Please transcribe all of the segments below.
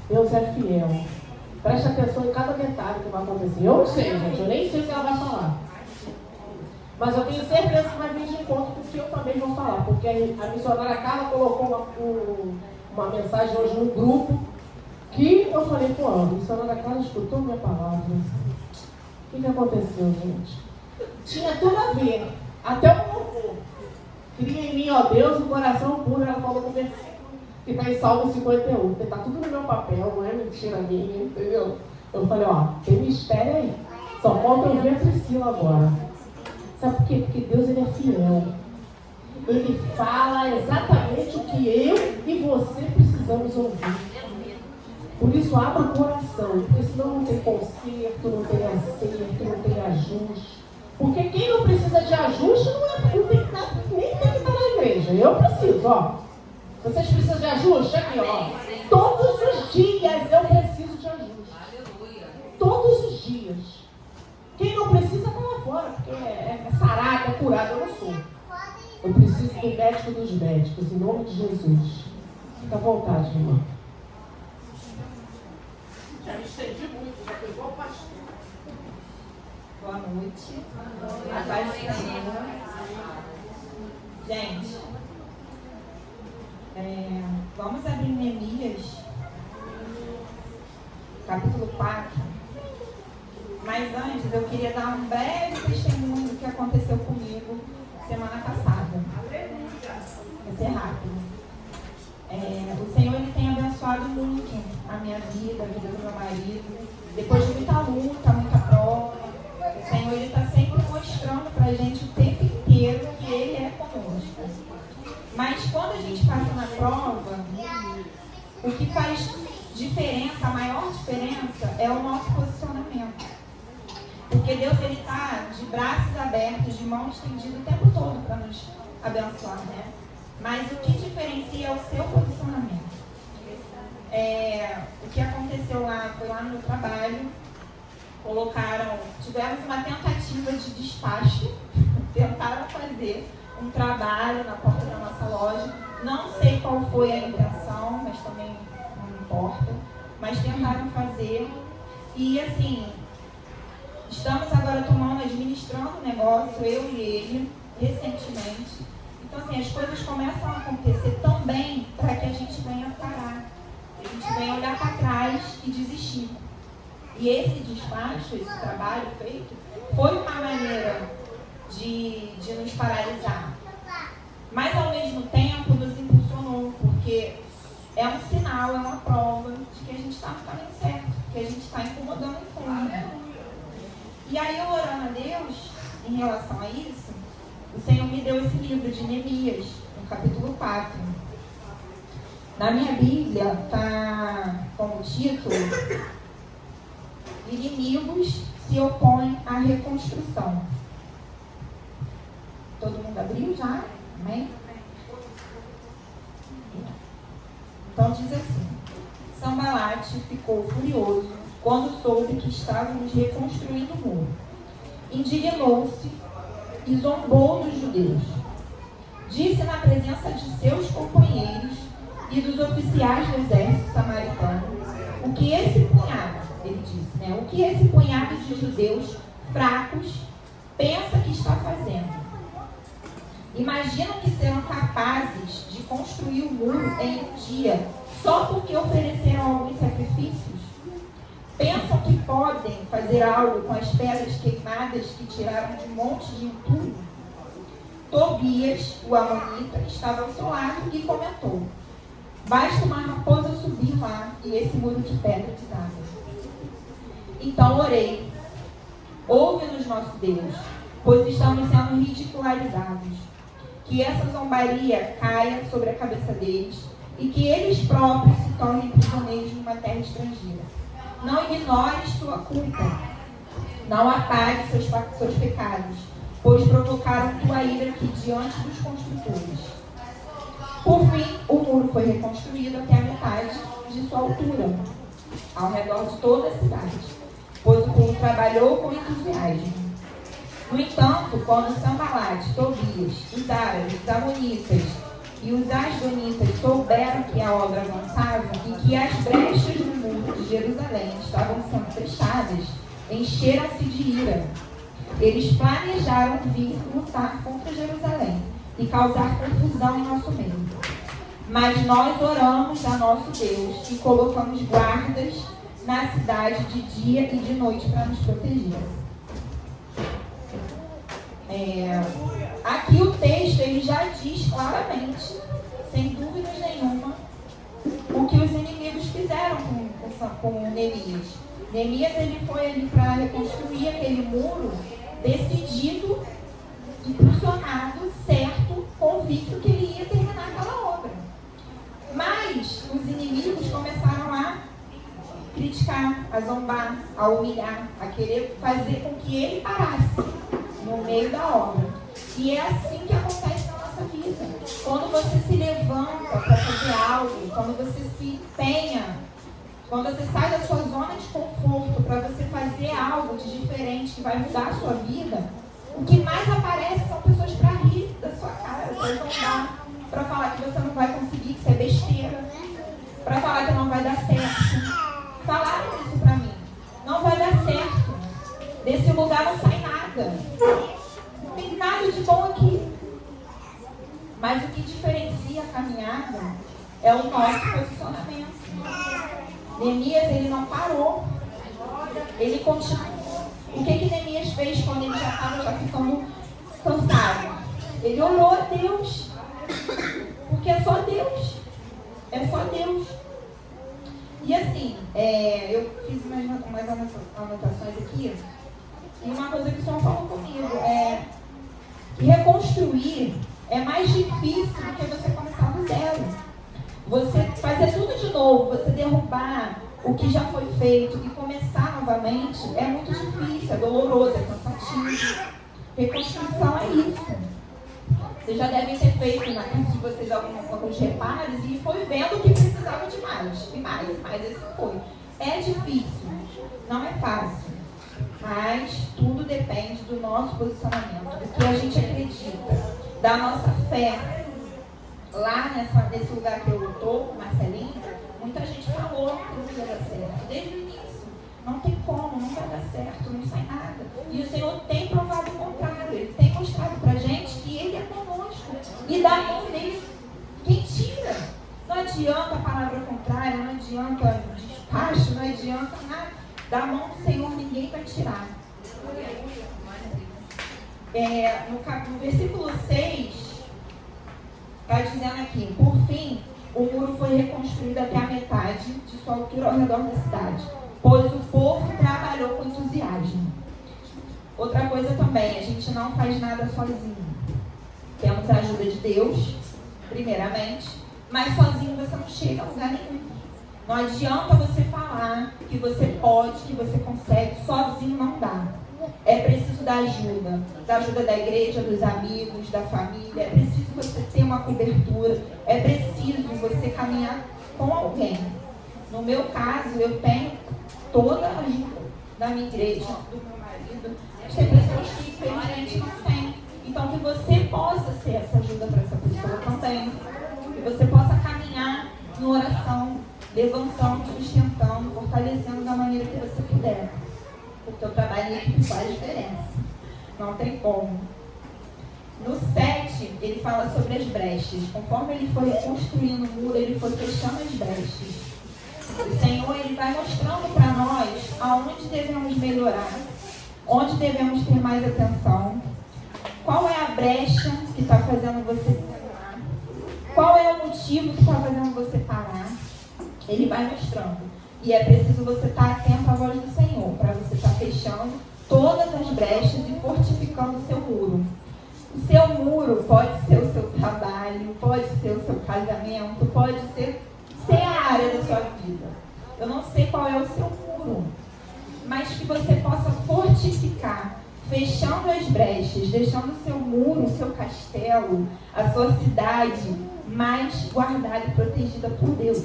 Deus é fiel. Preste atenção em cada detalhe que vai acontecer. Eu não sei, gente. Eu nem sei o que ela vai falar. Mas eu tenho certeza que vai vir de encontro com o que eu também vou falar. Porque a missionária Carla colocou uma mensagem hoje no grupo que eu falei, pô, a missionária Carla escutou minha palavra. O que aconteceu, gente? Tinha tudo a ver. Até o louvor. Cria em mim, ó Deus, um coração puro. Ela falou com o versículo que está em Salmo 51. Porque está tudo no meu papel, não é mentira minha, entendeu? Eu falei, ó, tem mistério aí. Só falta eu ver a Priscila agora. Sabe por quê? Porque Deus, ele é fiel. Ele fala exatamente o que eu e você precisamos ouvir. Por isso, abra o coração. Porque senão não tem conserto, não tem acerto, não tem ajuste. Porque quem não precisa de ajuste não tem que estar, nem tem que estar na igreja. Eu preciso, ó. Vocês precisam de ajuste? Aqui, ó. Todos os dias eu preciso de ajuste. Todos os dias. Quem não precisa está lá fora, porque é sarado, é curado. Eu não sou. Eu preciso do médico dos médicos, em nome de Jesus. Fica à vontade, irmã. Já me estendi muito, já pegou o pastor. Boa noite. A paz do Senhor. Gente, vamos abrir Neemias, capítulo 4. Mas antes eu queria dar um breve testemunho do que aconteceu comigo semana passada. Vai ser rápido. O Senhor, ele tem abençoado muito a minha vida, a vida do meu marido. Depois de muita luta, muita prova, o Senhor, ele está sempre mostrando para a gente o tempo inteiro que Ele é conosco. Mas quando a gente passa na prova, o que faz diferença, a maior diferença, é o nosso posicionamento. Porque Deus, ele está de braços abertos, de mão estendida o tempo todo para nos abençoar, né? Mas o que diferencia é o seu posicionamento. O que aconteceu lá, foi lá no meu trabalho, tivemos uma tentativa de despacho, tentaram fazer um trabalho na porta da nossa loja, não sei qual foi a intenção, mas também não importa, mas tentaram fazer, e assim, estamos agora administrando o negócio, eu e ele, recentemente. Então assim, as coisas começam a acontecer tão bem para que a gente venha parar, a gente venha olhar para trás e desistir. E esse despacho, esse trabalho feito, foi uma maneira de nos paralisar. Mas ao mesmo tempo nos impulsionou, porque é um sinal, é uma prova de que a gente está no caminho certo, que a gente está incomodando o fundo. E aí eu orando a Deus, em relação a isso, o Senhor me deu esse livro de Neemias, no capítulo 4. Na minha Bíblia está como título: Inimigos se opõem à reconstrução. Todo mundo abriu já? Amém? Então diz assim: Sanbalate ficou furioso quando soube que estávamos reconstruindo o muro. Indignou-se e zombou dos judeus. Disse na presença de seus companheiros e dos oficiais do exército samaritano o que esse punhado, ele disse, né? O que esse punhado de judeus fracos pensa que está fazendo. Imaginam que serão capazes de construir o muro em um dia só porque ofereceram alguns sacrifícios? Pensam que podem fazer algo com as pedras queimadas que tiraram de um monte de entulho? Tobias, o amonita, estava ao seu lado e comentou: basta uma raposa subir lá e esse muro de pedra desaba. Então orei: ouve-nos, nosso Deus, pois estamos sendo ridicularizados. Que essa zombaria caia sobre a cabeça deles e que eles próprios se tornem prisioneiros numa terra estrangeira. Não ignores sua culpa. Não apague seus pecados, pois provocaram tua ira aqui diante dos construtores. Por fim, o muro foi reconstruído até a metade de sua altura, ao redor de toda a cidade, pois o povo trabalhou com entusiasmo. No entanto, quando Sanbalate, Tobias, os árabes, os amonitas e os asdonitas souberam que a obra avançava e que as brechas no muro de Jerusalém estavam sendo fechadas, encheram-se de ira. Eles planejaram vir lutar contra Jerusalém e causar confusão em nosso meio. Mas nós oramos a nosso Deus e colocamos guardas na cidade de dia e de noite para nos proteger. Aqui o texto ele já diz claramente, sem dúvidas nenhuma, o que os inimigos fizeram com Neemias. Neemias ele foi ali para reconstruir aquele muro decidido, impulsionado, certo, convicto que ele ia terminar aquela obra. Mas os inimigos começaram a criticar, a zombar, a humilhar, a querer fazer com que ele parasse no meio da obra. E é assim que acontece na nossa vida. Quando você se levanta para fazer algo, quando você se empenha, quando você sai da sua zona de conforto para você fazer algo de diferente que vai mudar a sua vida, o que mais aparece são pessoas para rir da sua cara, para zombar, para falar que você não vai conseguir, que isso é besteira, para falar que não vai dar certo. Falaram isso para mim. Não vai dar certo. Desse lugar não sai nada. Não tem nada de bom aqui. Mas o que diferencia a caminhada é o nosso posicionamento. Neemias, ele não parou. Ele continuou. O que Neemias fez quando ele já estava ficando cansado? Ele orou a Deus. Porque é só Deus. É só Deus. E assim, eu fiz umas anotações aqui. E uma coisa que o Senhor falou comigo é que reconstruir é mais difícil do que você começar do zero. Você fazer tudo de novo, você derrubar o que já foi feito e começar novamente é muito difícil, é doloroso, é cansativo. Reconstrução é isso. Vocês já devem ter feito na casa de vocês alguns reparos e foi vendo que precisava de mais, mas esse foi. É difícil, não é fácil, mas tudo depende do nosso posicionamento, do que a gente acredita, da nossa fé. Lá nesse lugar que eu estou, com o Marcelinho, muita gente falou que não ia dar certo, desde o início. Não tem como, não vai dar certo, não sai nada. E o Senhor tem provado o contrário. Ele tem mostrado pra gente que Ele é conosco. E da mão dele, quem tira? Não adianta a palavra contrária, não adianta despacho, não adianta nada. Da mão do Senhor ninguém vai tirar. No versículo 6, está dizendo aqui: por fim, o muro foi reconstruído até a metade de sua altura ao redor da cidade, pois o povo trabalhou com entusiasmo. Outra coisa também, a gente não faz nada sozinho. Temos a ajuda de Deus, primeiramente, mas sozinho você não chega a lugar nenhum. Não adianta você falar que você pode, que você consegue, sozinho não dá. É preciso da ajuda da igreja, dos amigos, da família. É preciso você ter uma cobertura. É preciso você caminhar com alguém. No meu caso, eu tenho toda a ajuda da minha igreja, do meu marido. Mas tem pessoas que infelizmente não têm. Então que você possa ser essa ajuda para essa pessoa também. Que você possa caminhar em oração, levantando, sustentando, fortalecendo da maneira que você puder. Porque o trabalho em equipe faz diferença. Não tem como. No 7, ele fala sobre as brechas. Conforme ele foi reconstruindo o muro, ele foi fechando as brechas. O Senhor, ele vai mostrando para nós aonde devemos melhorar, onde devemos ter mais atenção, qual é a brecha que está fazendo você parar, qual é o motivo que está fazendo você parar. Ele vai mostrando. E é preciso você estar atento à voz do Senhor, para você estar fechando todas as brechas e fortificando o seu muro. O seu muro pode ser o seu trabalho, pode ser o seu casamento, pode ser a área da sua vida. Eu não sei qual é o seu muro, mas que você possa fortificar, fechando as brechas, deixando o seu muro, o seu castelo, a sua cidade mais guardada e protegida por Deus.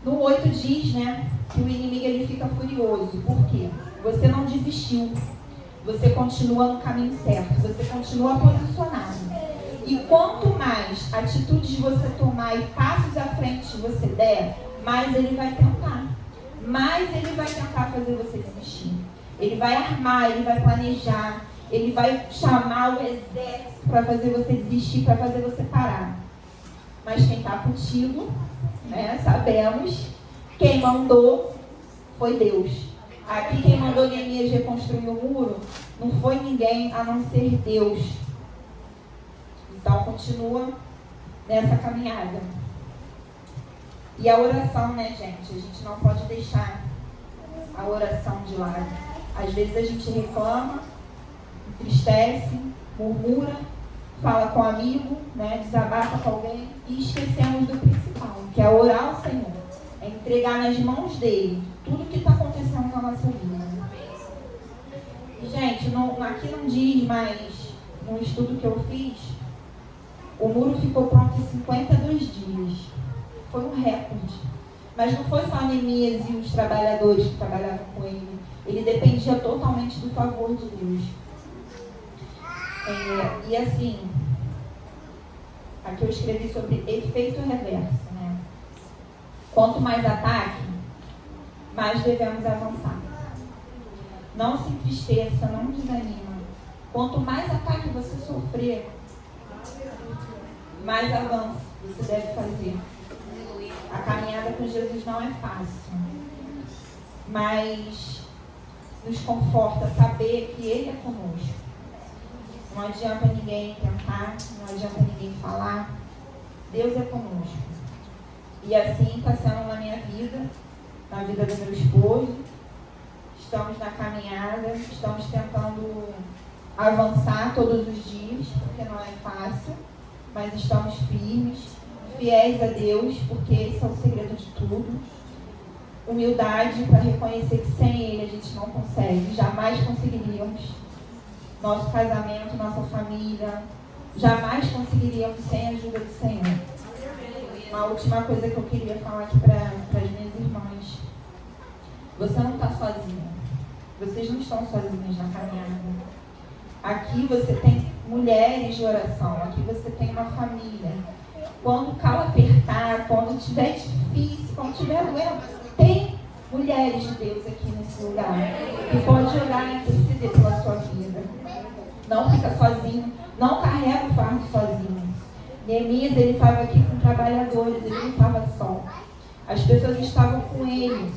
No 8 diz, que o inimigo ele fica furioso. Por quê? Você não desistiu. Você continua no caminho certo. Você continua posicionado. E quanto mais atitudes você tomar e passos à frente você der, mais ele vai tentar. Mais ele vai tentar fazer você desistir. Ele vai armar, ele vai planejar, ele vai chamar o exército para fazer você desistir, para fazer você parar. Mas quem está contigo, né, sabemos, quem mandou foi Deus. Aqui quem mandou Neemias reconstruir o muro não foi ninguém a não ser Deus. Então continua nessa caminhada. E a oração, né, gente? A gente não pode deixar a oração de lado. Às vezes a gente reclama, entristece, murmura, fala com um amigo, né, desabafa com alguém e esquecemos do principal, que é orar ao Senhor. É entregar nas mãos dele tudo que está acontecendo na nossa vida. E, gente, aqui não diz, mas no estudo que eu fiz, o muro ficou pronto em 52 dias. Foi um recorde. Mas não foi só Neemias e os trabalhadores que trabalhavam com ele. Ele dependia totalmente do favor de Deus. E assim, aqui eu escrevi sobre efeito reverso, né? Quanto mais ataque, mais devemos avançar. Não se entristeça, não desanima. Quanto mais ataque você sofrer, mais avanço você deve fazer. A caminhada com Jesus não é fácil, mas nos conforta saber que Ele é conosco. Não adianta ninguém tentar, não adianta ninguém falar. Deus é conosco. E assim está sendo na minha vida, na vida do meu esposo. Estamos na caminhada, estamos tentando avançar todos os dias, porque não é fácil, mas estamos firmes, fiéis a Deus, porque esse é o segredo de tudo. Humildade para reconhecer que sem Ele a gente não consegue, jamais conseguiríamos. Nosso casamento, nossa família, jamais conseguiríamos sem a ajuda do Senhor. Uma última coisa que eu queria falar aqui para as minhas irmãs. Você não está sozinha. Vocês não estão sozinhas na caminhada. Aqui você tem mulheres de oração. Aqui você tem uma família. Quando o calo apertar, quando estiver difícil, quando estiver doendo, tem mulheres de Deus aqui nesse lugar. Que pode orar e interceder pela sua vida. Não fica sozinho. Não carrega o fardo sozinho. Neemias, ele estava aqui com trabalhadores. Ele não estava só. As pessoas estavam com ele.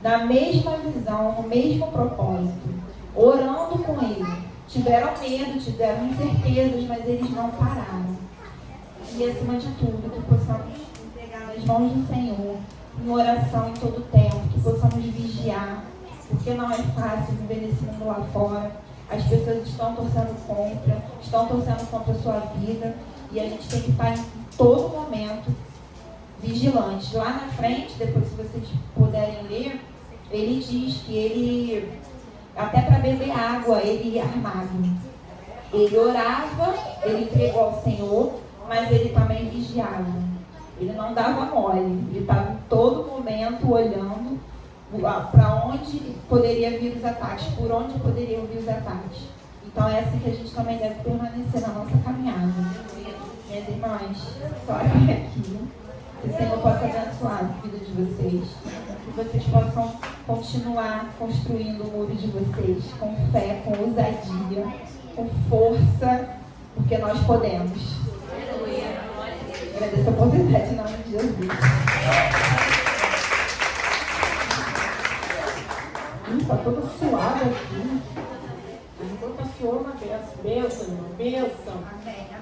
Na mesma visão, no mesmo propósito. Orando com ele. Tiveram medo, tiveram incertezas, mas eles não pararam. E acima de tudo, que possamos entregar nas mãos do Senhor, em oração em todo tempo, que possamos vigiar, porque não é fácil viver nesse mundo lá fora. As pessoas estão torcendo contra a sua vida, e a gente tem que estar em todo momento vigilantes. Lá na frente, depois se vocês puderem ler, ele diz que ele, até para beber água, ele ia armado. Ele orava, ele entregou ao Senhor, mas ele também vigiava. Ele não dava mole. Ele estava em todo momento olhando para onde poderia vir os ataques, por onde poderiam vir os ataques. Então é assim que a gente também deve permanecer na nossa caminhada. Minhas irmãs, só aqui. Que o Senhor possa abençoar a vida de vocês. Que vocês possam continuar construindo o muro de vocês com fé, com ousadia, com força, porque nós podemos. Agradeço a oportunidade em nome de Jesus. Está toda suada aqui. Então está suando a bênção, irmão. Bênção.